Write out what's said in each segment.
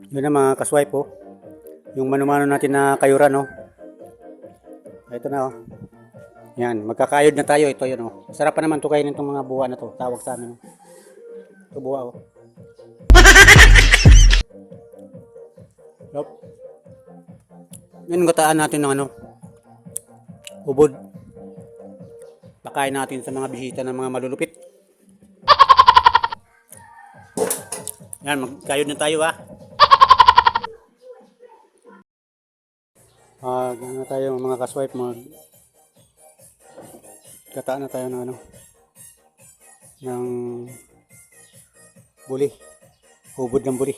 Yun na mga kaswipe po. Yung manumano natin na kayuran, no. Ito na, oh. Yan, magkakayod na tayo. Ito yun, oh. Sarap pa naman to kainin itong mga buwa na to. Tawag sa amin, oh. Ito buwa, oh. Yup. Yan, gataan natin ng ano, ubod. Pakain natin sa mga bisita ng mga malulupit. Yan, magkayod na tayo, ha. Gano'n na tayo mga kaswipe, gataan na tayo ng ano, ng buli, ubod ng buli.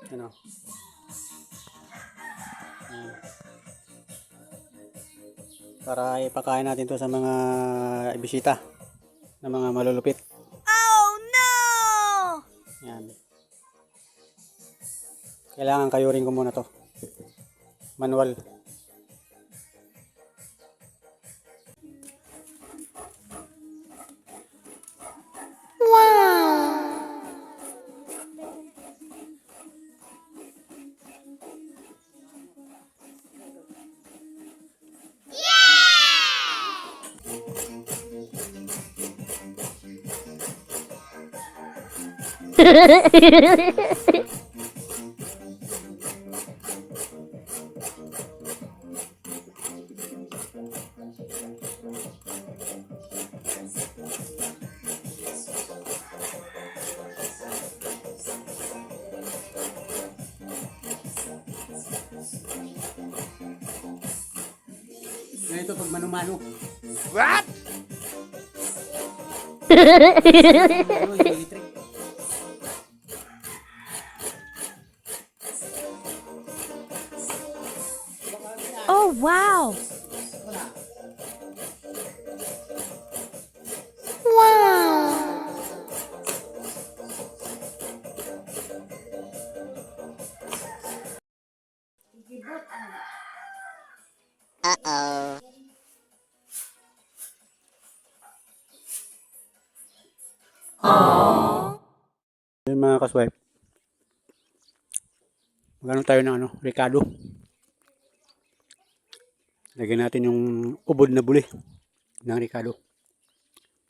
Ano, para ipakain natin to sa mga bisita ng mga malulupit. Oh no! Yan, kailangan kayurin ko muna to, manual. Ganito pag manumano. What? Ano, electric. Oh wow! Uh-oh. Yung mga kaswipe, magano tayo ng ano, Ricardo. Lagyan natin yung ubod na buli ng Ricardo.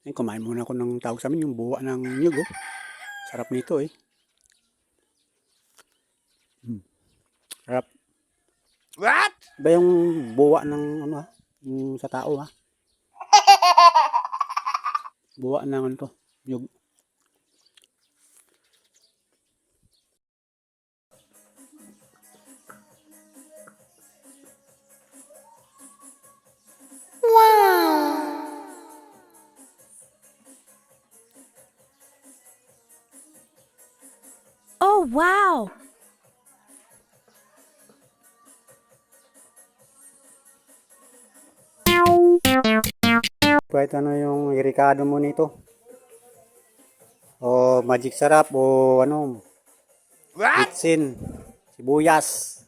Ay, kumain muna ako ng tawag sa amin, yung buwa ng nyug, oh. Sarap nito, eh. Sarap. What? Iba yung buwa ng ano, ha? Yung sa tao, ha? Buwa ng ano to, nyug. Oh wow! Kahit ano yung irikado mo nito. O magic sarap o ano, What? bitsin, sibuyas,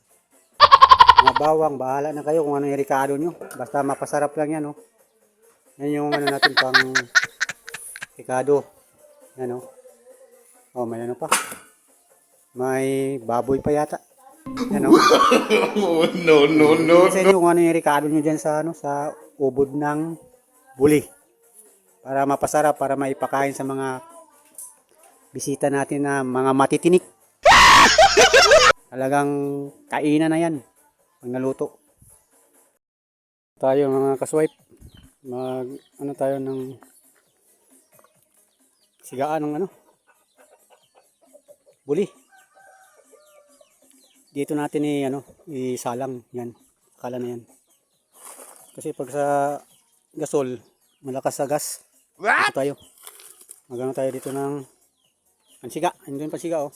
mga bawang, bahala na kayo kung ano yung irikado nyo. Basta mapasarap lang yan, oh. Yan yung ano natin pang irikado. Yan, oh. Oh, may ano pa. May baboy pa yata. Yan, oh. No. Sa inyo kung ano yung irikado nyo dyan sa, ano, sa ubod ng buli. Para mapasarap, para maipakain sa mga bisita natin na mga matitinik. Talagang kainan na yan pag naluto. Tayo mga kaswipe, ano tayo ng sigaan ng ano, buli. Dito natin isalang yan, akala na yan. Kasi pag sa gasol, malakas sa gas. What? Dito tayo. Magano tayo dito ng pansiga. Ano yung pansiga, oh.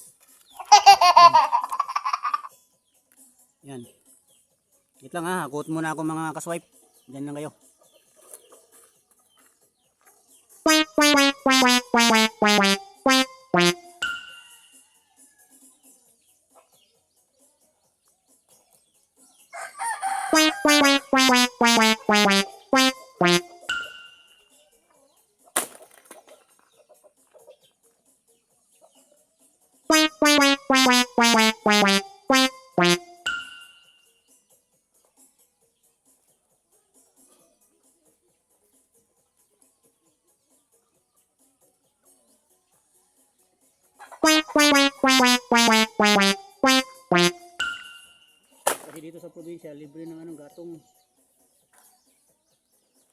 Yan. Wait lang, ha. Hakot muna ako mga kaswipe. Diyan lang kayo. Kasi dito sa probinsya, libre ng anong gatong.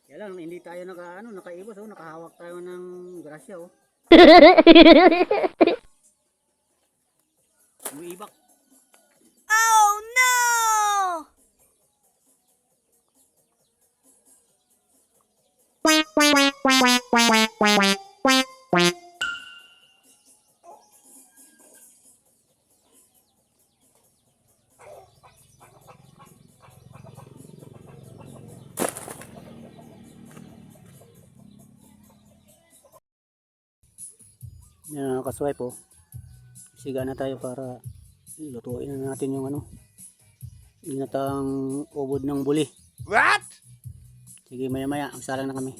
Kaya lang, hindi tayo nakaibos, oh, nakahawak tayo ng grasya, oh. Umiibak. Oh no! Yan, kaswipe, oh. Siga na tayo para lutuin na natin yung inatang ubod ng buli. What? Sige, maya maya, magsalang na kami.